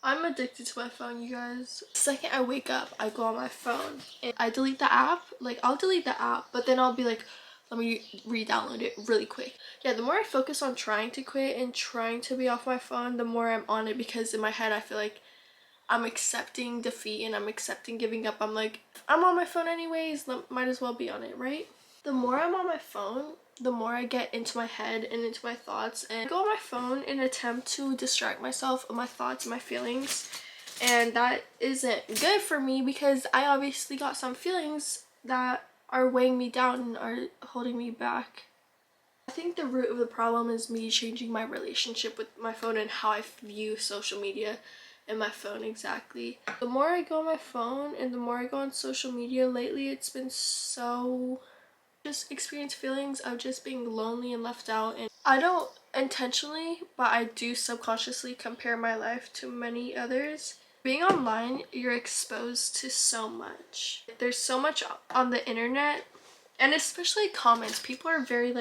I'm addicted to my phone, you guys. The second I wake up, I go on my phone and I delete the app. Like, I'll delete the app, but then I'll be like, let me re-download it really quick. Yeah, the more I focus on trying to quit and trying to be off my phone, the more I'm on it, because in my head I feel like I'm accepting defeat and I'm accepting giving up. I'm like, I'm on my phone anyways, might as well be on it, right? The more I'm on my phone, the more I get into my head and into my thoughts, and I go on my phone in an attempt to distract myself of my thoughts and my feelings. And that isn't good for me, because I obviously got some feelings that are weighing me down and are holding me back. I think the root of the problem is me changing my relationship with my phone and how I view social media and my phone exactly. The more I go on my phone and the more I go on social media lately, it's been so just experience feelings of just being lonely and left out. And I don't intentionally, but I do subconsciously compare my life to many others. Being online, you're exposed to so much. There's so much on the internet, and especially comments. People are very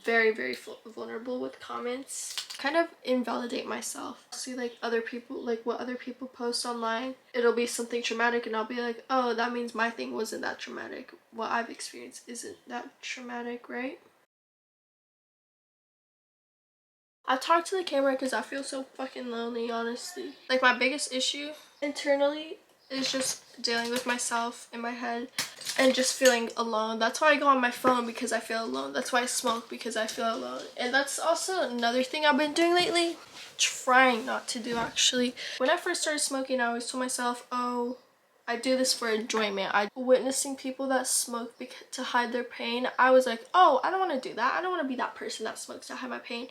very vulnerable with comments. Kind of invalidate myself. See like other people, like what other people post online, it'll be something traumatic and I'll be like, oh, that means my thing wasn't that traumatic. What I've experienced isn't that traumatic, right? I talk to the camera because I feel so fucking lonely, honestly. Like, my biggest issue internally is just dealing with myself in my head and just feeling alone. That's why I go on my phone, because I feel alone. That's why I smoke, because I feel alone. And that's also another thing I've been doing lately. Trying not to do, actually. When I first started smoking, I always told myself, oh, I do this for enjoyment. Witnessing people that smoke to hide their pain, I was like, oh, I don't want to do that. I don't want to be that person that smokes to hide my pain.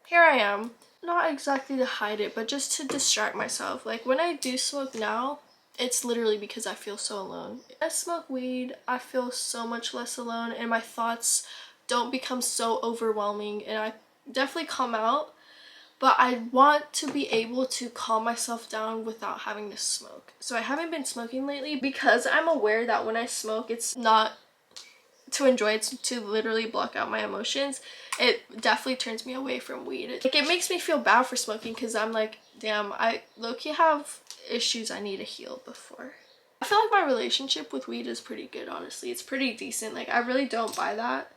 Here I am. Not exactly to hide it, but just to distract myself. Like, when I do smoke now, it's literally because I feel so alone. When I smoke weed, I feel so much less alone, and my thoughts don't become so overwhelming, and I definitely calm out. But I want to be able to calm myself down without having to smoke. So I haven't been smoking lately because I'm aware that when I smoke, it's not to enjoy, it's to literally block out my emotions. It definitely turns me away from weed. It makes me feel bad for smoking, because I'm like, damn, I low-key have issues I need to heal before. I feel like my relationship with weed is pretty good, honestly. It's pretty decent. Like, I really don't buy that.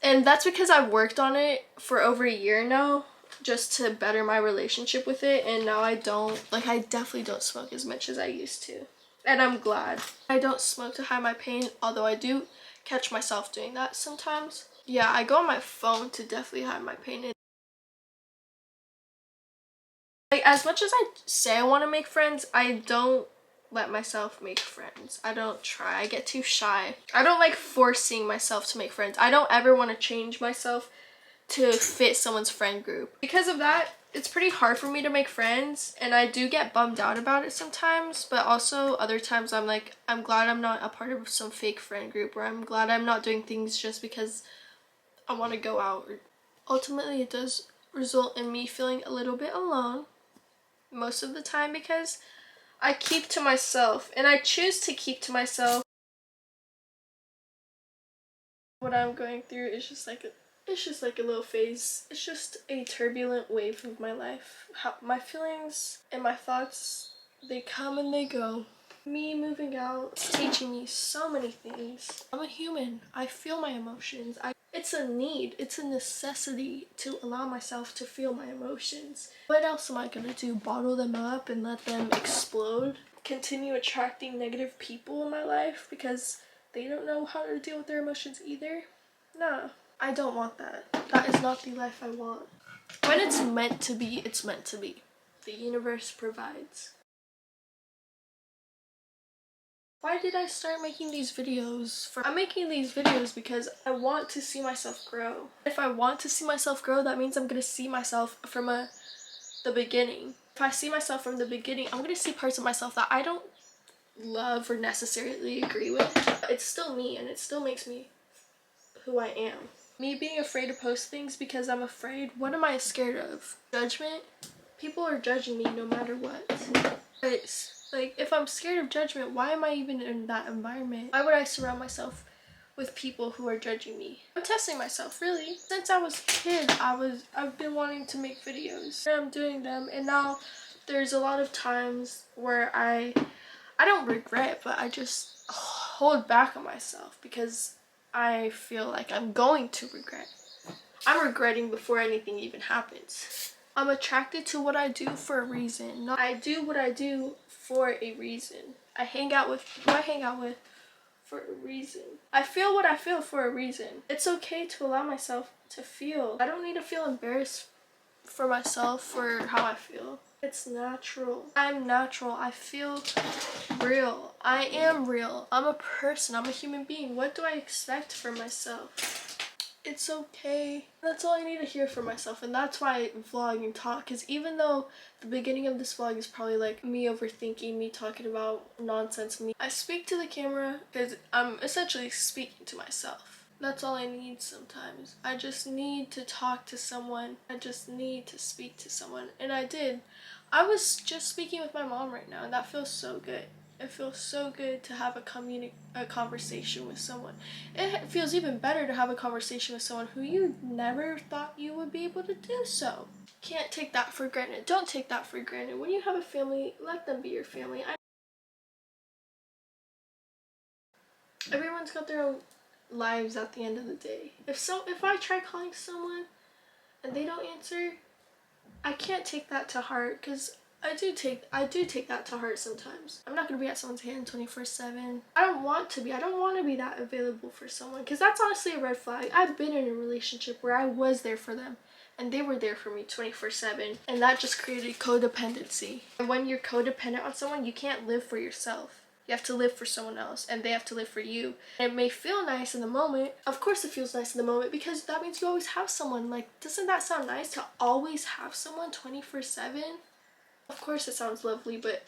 And that's because I've worked on it for over a year now, just to better my relationship with it. And now I definitely don't smoke as much as I used to. And I'm glad. I don't smoke to hide my pain, although I do catch myself doing that sometimes. Yeah, I go on my phone to definitely hide my pain. Like, as much as I say I want to make friends, I don't let myself make friends. I don't try. I get too shy. I don't like forcing myself to make friends. I don't ever want to change myself to fit someone's friend group. Because of that, it's pretty hard for me to make friends, and I do get bummed out about it sometimes, but also other times I'm like, I'm glad I'm not a part of some fake friend group, or I'm glad I'm not doing things just because I want to go out. Ultimately, it does result in me feeling a little bit alone most of the time, because I keep to myself, and I choose to keep to myself. What I'm going through is just like a little phase. It's just a turbulent wave of my life. How my feelings and my thoughts, they come and they go. Me moving out is teaching me so many things. I'm a human. I feel my emotions. It's a need. It's a necessity to allow myself to feel my emotions. What else am I gonna do? Bottle them up and let them explode? Continue attracting negative people in my life because they don't know how to deal with their emotions either? No, I don't want that. That is not the life I want. When it's meant to be, it's meant to be. The universe provides. Why did I start making these videos? I'm making these videos because I want to see myself grow. If I want to see myself grow, that means I'm gonna see myself from the beginning. If I see myself from the beginning, I'm gonna see parts of myself that I don't love or necessarily agree with. It's still me, and it still makes me who I am. Me being afraid to post things because I'm afraid. What am I scared of? Judgment? People are judging me no matter what. Like, if I'm scared of judgment, why am I even in that environment? Why would I surround myself with people who are judging me? I'm testing myself, really. Since I was a kid, I've been wanting to make videos. I'm doing them, and now There's a lot of times where I don't regret, but I just hold back on myself because I feel like I'm going to regret. I'm regretting before anything even happens. I'm attracted to what I do for a reason. I do what I do for a reason. I hang out with who I hang out with for a reason. I feel what I feel for a reason. It's okay to allow myself to feel. I don't need to feel embarrassed for myself for how I feel. It's natural. I'm natural. I feel real. I am real. I'm a person. I'm a human being. What do I expect from myself? It's okay. That's all I need to hear from myself, and that's why I vlog and talk, because even though the beginning of this vlog is probably like me overthinking, me talking about nonsense, I speak to the camera because I'm essentially speaking to myself. That's all I need sometimes. I just need to talk to someone. I just need to speak to someone, and I did. I was just speaking with my mom right now, and that feels so good. It feels so good to have a conversation with someone. It feels even better to have a conversation with someone who you never thought you would be able to do so. Can't take that for granted. Don't take that for granted. When you have a family, let them be your family. Everyone's got their own lives at the end of the day. If I try calling someone and they don't answer, I can't take that to heart, because I do take that to heart sometimes. I'm not gonna be at someone's hand 24/7. I don't want to be. I don't want to be that available for someone, because that's honestly a red flag. I've been in a relationship where I was there for them and they were there for me 24/7, and that just created codependency. And when you're codependent on someone, you can't live for yourself. You have to live for someone else, and they have to live for you. And it may feel nice in the moment. Of course it feels nice in the moment, because that means you always have someone. Like, doesn't that sound nice to always have someone 24/7? Of course it sounds lovely, but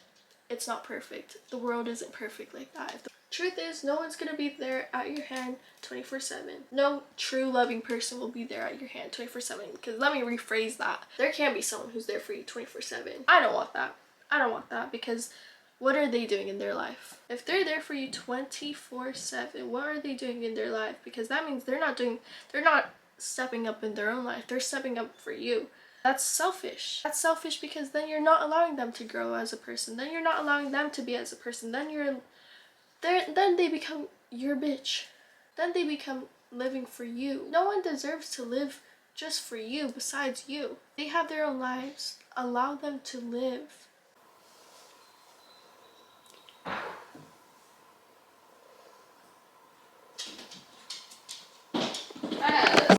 it's not perfect. The world isn't perfect like that. The truth is, no one's gonna be there at your hand 24/7. No true loving person will be there at your hand 24/7. Because let me rephrase that. There can be someone who's there for you 24/7. I don't want that. I don't want that, because what are they doing in their life? If they're there for you 24/7, what are they doing in their life? Because that means they're not stepping up in their own life. They're stepping up for you. That's selfish. That's selfish, because then you're not allowing them to grow as a person. Then you're not allowing them to be as a person. Then they become your bitch. Then they become living for you. No one deserves to live just for you besides you. They have their own lives. Allow them to live.